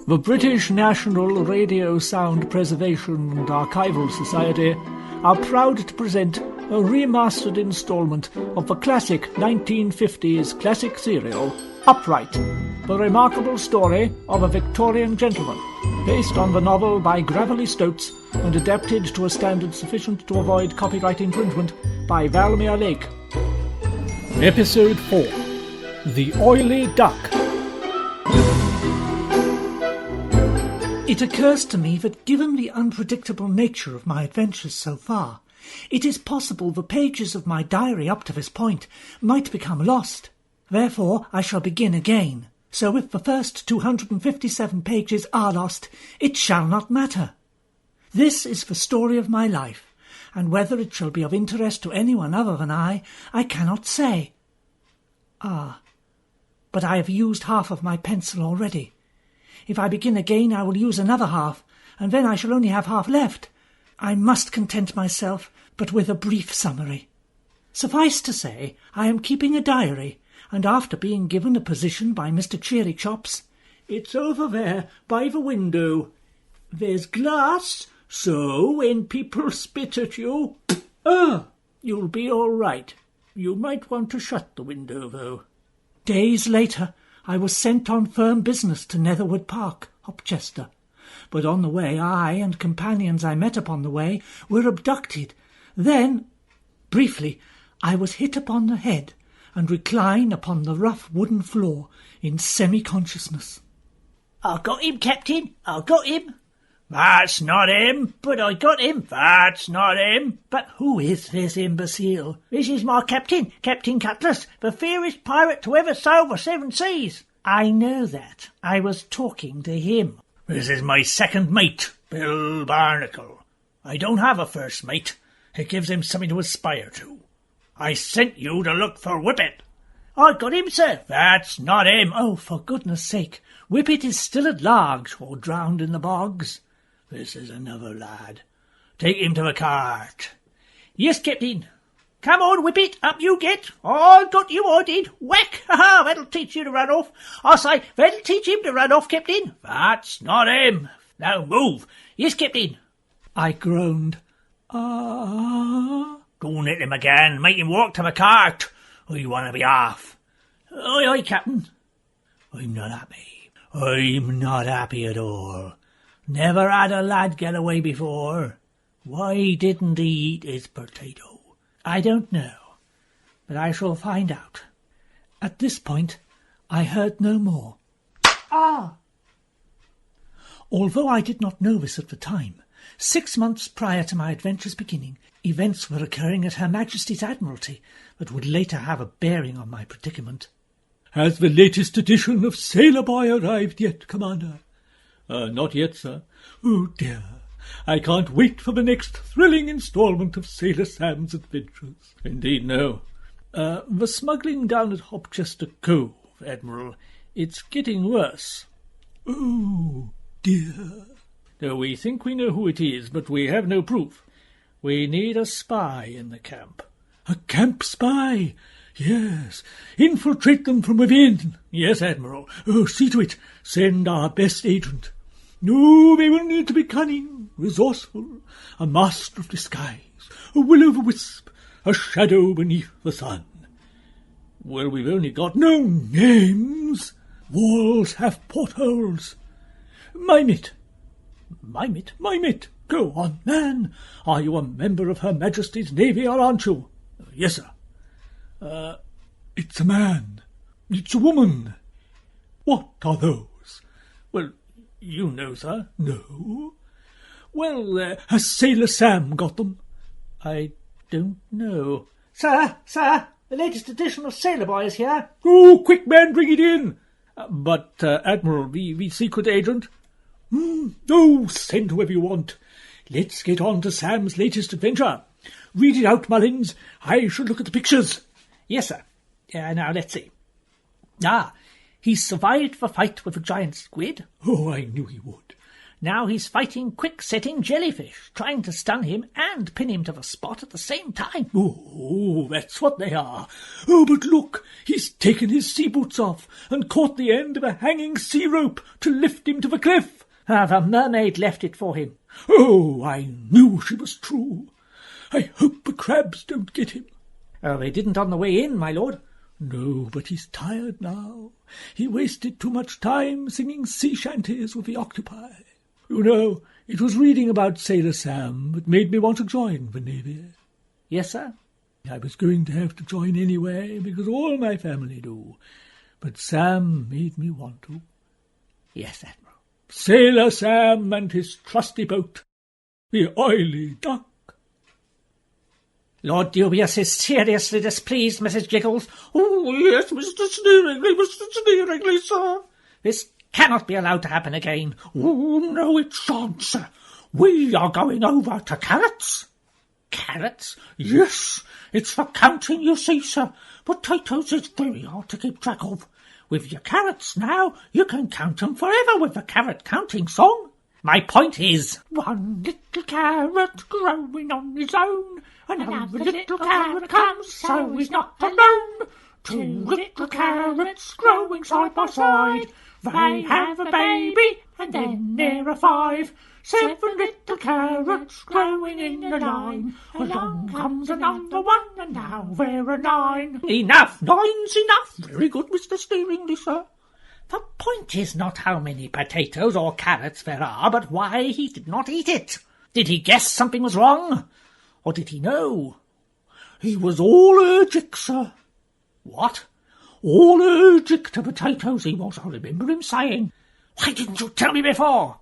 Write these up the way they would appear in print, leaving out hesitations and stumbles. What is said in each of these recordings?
The British National Radio Sound Preservation and Archival Society are proud to present a remastered instalment of the classic 1950s classic serial, Upright, the remarkable story of a Victorian gentleman, based on the novel by Gravelly Stoats and adapted to a standard sufficient to avoid copyright infringement by Valmere Lake. Episode 4. The Oily Duck. It occurs to me that given the unpredictable nature of my adventures so far, it is possible the pages of my diary up to this point might become lost. Therefore, I shall begin again. So if the first 257 pages are lost, it shall not matter. This is the story of my life, and whether it shall be of interest to anyone other than I cannot say. But I have used half of my pencil already. If I begin again, I will use another half, and then I shall only have half left. I must content myself but with a brief summary. Suffice to say, I am keeping a diary, and after being given a position by Mr. Cheerychops, "It's over there, by the window. There's glass, so when people spit at you, you'll be all right. You might want to shut the window, though." Days later, I was sent on firm business to Netherwood Park, Hopchester. But on the way, I and companions I met upon the way were abducted. Then, briefly, I was hit upon the head and recline upon the rough wooden floor in semi-consciousness. "I got him, Captain, I got him." "That's not him." "But I got him." "That's not him." "But who is this imbecile?" "This is my captain, Captain Cutlass, the fiercest pirate to ever sail the seven seas." "I know that. I was talking to him." "This is my second mate, Bill Barnacle. I don't have a first mate. It gives him something to aspire to. I sent you to look for Whippet." "I got him, sir." "That's not him." "Oh, for goodness sake, Whippet is still at large, or drowned in the bogs." "This is another lad. Take him to the cart." "Yes, Captain." "Come on, Whippet, up you get." "I got you, I did. Whack! Ha-ha, that'll teach you to run off. I say, that'll teach him to run off, Captain." "That's not him. Now move." "Yes, Captain." I groaned. "Don't hit him again. Make him walk to the cart. I want to be off." "Aye, aye, Captain." "I'm not happy. I'm not happy at all. Never had a lad get away before. Why didn't he eat his potato?" "I don't know, but I shall find out." At this point, I heard no more. Although I did not know this at the time, 6 months prior to my adventure's beginning, events were occurring at Her Majesty's Admiralty that would later have a bearing on my predicament. "Has the latest edition of Sailor Boy arrived yet, Commander?" "Not yet, sir." "Oh, dear. I can't wait for the next thrilling instalment of Sailor Sam's adventures." "Indeed, no. The smuggling down at Hopchester Cove, Admiral, it's getting worse." "Oh, dear." "We think we know who it is, but we have no proof. We need a spy in the camp." "A camp spy? Yes. Infiltrate them from within." "Yes, Admiral." "Oh, see to it. Send our best agent." "No, they will need to be cunning, resourceful, a master of disguise, a will-o'-the-wisp, a shadow beneath the sun." "Well, we've only got No names. Walls have portholes. Mime it." "Mime it?" "Mime it. Go on, man. Are you a member of Her Majesty's Navy, or aren't you?" "Yes, sir." It's a man. It's a woman. What are those?" "Well, you know, sir." "No." "Well, has Sailor Sam got them?" "I don't know." Sir, the latest edition of Sailor Boy is here." "Oh, quick, man, bring it in." But, Admiral, the secret agent?" "Oh, send whoever you want. Let's get on to Sam's latest adventure. Read it out, Mullins. I shall look at the pictures." "Yes, sir. Now, let's see. He survived the fight with the giant squid." "Oh, I knew he would. Now he's fighting quick-setting jellyfish, trying to stun him and pin him to the spot at the same time. Oh, that's what they are. Oh, but look, he's taken his sea boots off and caught the end of a hanging sea rope to lift him to the cliff. The mermaid left it for him. Oh, I knew she was true. I hope the crabs don't get him. Oh, they didn't on the way in, my lord. No, but he's tired now. He wasted too much time singing sea shanties with the octopi. You know, it was reading about Sailor Sam that made me want to join the Navy. Yes, sir? I was going to have to join anyway, because all my family do. But Sam made me want to. Yes, Admiral. Sailor Sam and his trusty boat, the Oily Duck. Lord Dubious is seriously displeased, Mrs. Jiggles. Oh, yes, Mr. Sneeringly, sir. This cannot be allowed to happen again. Oh, no, it shan't, sir. We are going over to Carrots. Carrots? Yes, it's for counting, you see, sir. Potatoes is very hard to keep track of. With your carrots now, you can count 'em forever with the carrot counting song. My point is, one little carrot growing on his own, another little carrot comes, so he's not alone. Two little carrots growing side by side, they have a baby, and then there are 5. 7 little carrots growing in a line. Along comes another one, and now there are 9. Enough! 9's enough. Very good, Mr. Steeringly, sir. The point is not how many potatoes or carrots there are, but why he did not eat it. Did he guess something was wrong? Or did he know? He was allergic, sir. What? Allergic to potatoes he was, I remember him saying. Why didn't you tell me before?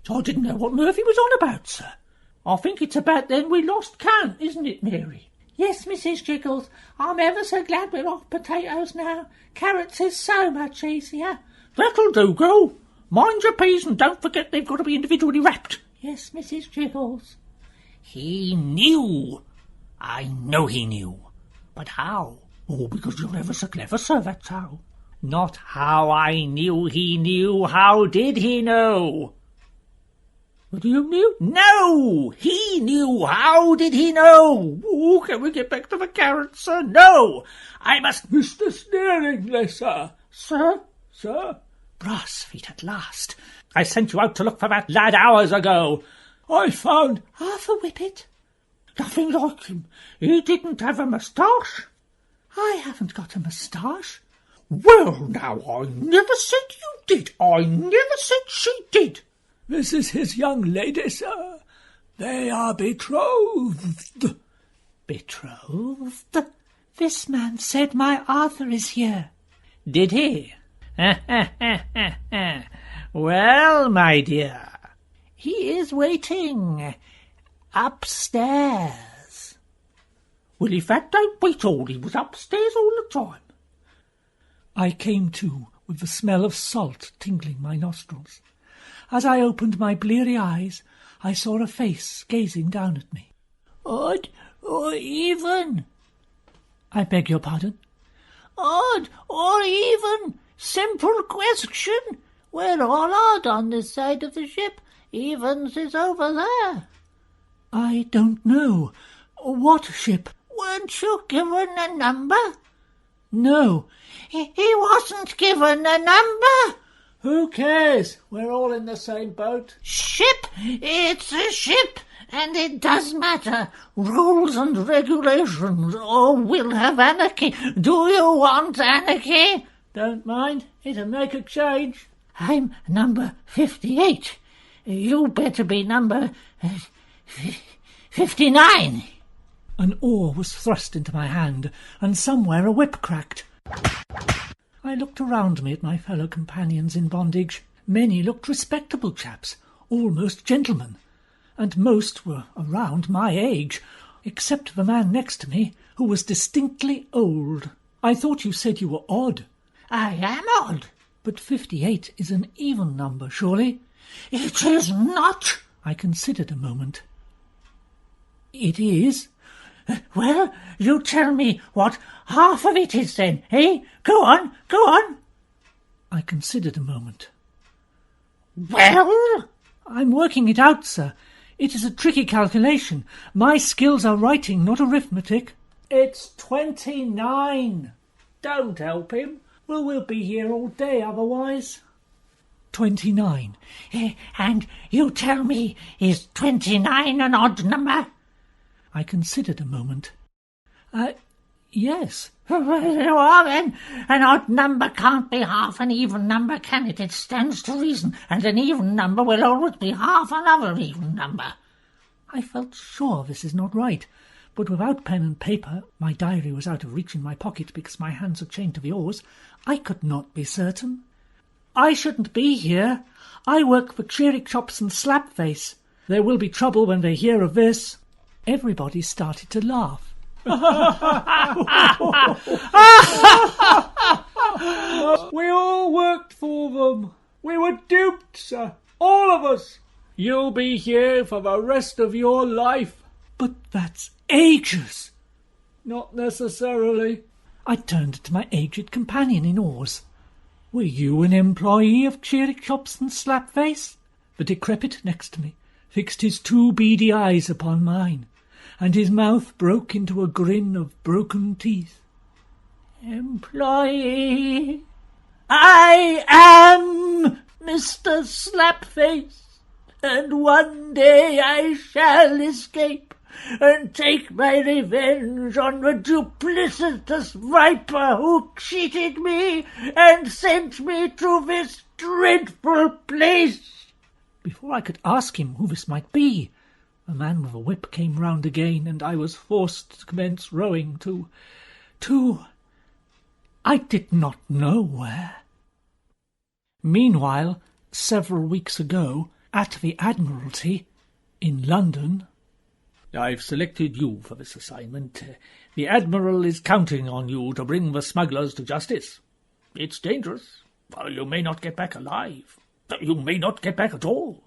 I didn't know what Murphy was on about, sir. I think it's about then we lost count, isn't it, Mary? Yes, Mrs. Jiggles. I'm ever so glad we're off potatoes now. Carrots is so much easier. That'll do, girl. Mind your peas and don't forget they've got to be individually wrapped. Yes, Mrs. Jiggles. He knew. I know he knew. But how? Oh, because you're ever so clever, sir, that's how. Not how I knew he knew. How did he know? What do you knew? No! He knew! How did he know? Oh, can we get back to the carrots, sir? No! I must... Mr. Sneeringly, sir. Sir? Sir? Brass feet at last. I sent you out to look for that lad hours ago. I found... Arthur Whippet? Nothing like him. He didn't have a moustache. I haven't got a moustache. Well, now, I never said you did. I never said she did. This is his young lady, sir. They are betrothed. Betrothed? This man said my Arthur is here. Did he? Well, my dear, he is waiting upstairs. Well, if that don't beat all, he was upstairs all the time. I came to with the smell of salt tingling my nostrils. As I opened my bleary eyes, I saw a face gazing down at me. Odd or even? I beg your pardon? Odd or even? Simple question. We're all odd on this side of the ship. Evens is over there. I don't know. What ship? Weren't you given a number? No. He wasn't given a number. Who cares? We're all in the same boat. Ship! It's a ship, and it does matter. Rules and regulations, or we'll have anarchy. Do you want anarchy? Don't mind. It'll make a change. I'm number 58. You better be number 59. An oar was thrust into my hand, and somewhere a whip cracked. I looked around me at my fellow companions in bondage. Many looked respectable chaps, almost gentlemen, and most were around my age, except the man next to me, who was distinctly old. I thought you said you were odd. I am odd. But 58 is an even number, surely? It is not. I considered a moment. It is? Well, you tell me what half of it is then, eh? Go on, go on. I considered a moment. Well? I'm working it out, sir. It is a tricky calculation. My skills are writing, not arithmetic. It's 29. Don't help him. Well, we'll be here all day otherwise. 29. And you tell me, is 29 an odd number? I considered a moment. Yes. Well, then, an odd number can't be half an even number, can it? It stands to reason, and an even number will always be half another even number. I felt sure this is not right, but without pen and paper, my diary was out of reach in my pocket because my hands are chained to the oars, I could not be certain. I shouldn't be here. I work for Cheery Chops and Slapface. There will be trouble when they hear of this. Everybody started to laugh. We all worked for them. We were duped, sir. All of us. You'll be here for the rest of your life. But that's ages. Not necessarily. I turned to my aged companion in oars. Were you an employee of Cheery Chops and Slapface? The decrepit next to me fixed his 2 beady eyes upon mine, and his mouth broke into a grin of broken teeth. Employee, I am Mr. Slapface, and one day I shall escape and take my revenge on the duplicitous viper who cheated me and sent me to this dreadful place. Before I could ask him who this might be, a man with a whip came round again, and I was forced to commence rowing to... I did not know where. Meanwhile, several weeks ago, at the Admiralty, in London... I've selected you for this assignment. The Admiral is counting on you to bring the smugglers to justice. It's dangerous. You may not get back alive. You may not get back at all.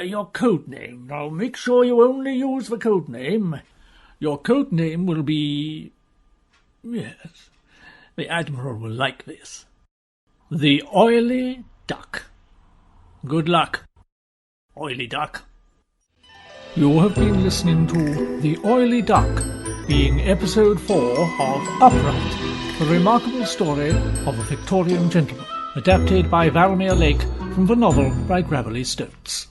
Your code name. Now make sure you only use the code name. Your code name will be... Yes, the Admiral will like this. The Oily Duck. Good luck, Oily Duck. You have been listening to The Oily Duck, being episode 4 of Upright, the remarkable story of a Victorian gentleman, adapted by Valmere Lake from the novel by Gravelly Stoats.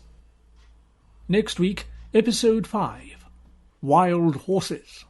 Next week, episode 5, Wild Horses.